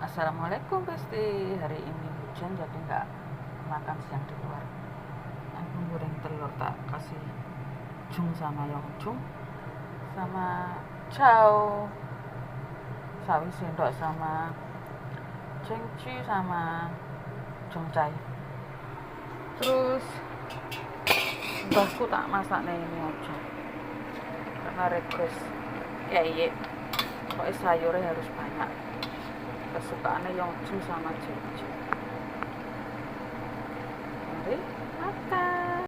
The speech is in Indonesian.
Assalamualaikum Besti. Hari ini hujan jadi nggak makan siang di luar. Aku goreng telur tak kasih jung sama yongcung sama chow, sawi sendok sama cengcu sama jongcai. Terus mbahku tak masak nih ini aja karena request kayak pokoknya sayurnya harus banyak, kesukaannya yongcung sama cengcu. Mari makan.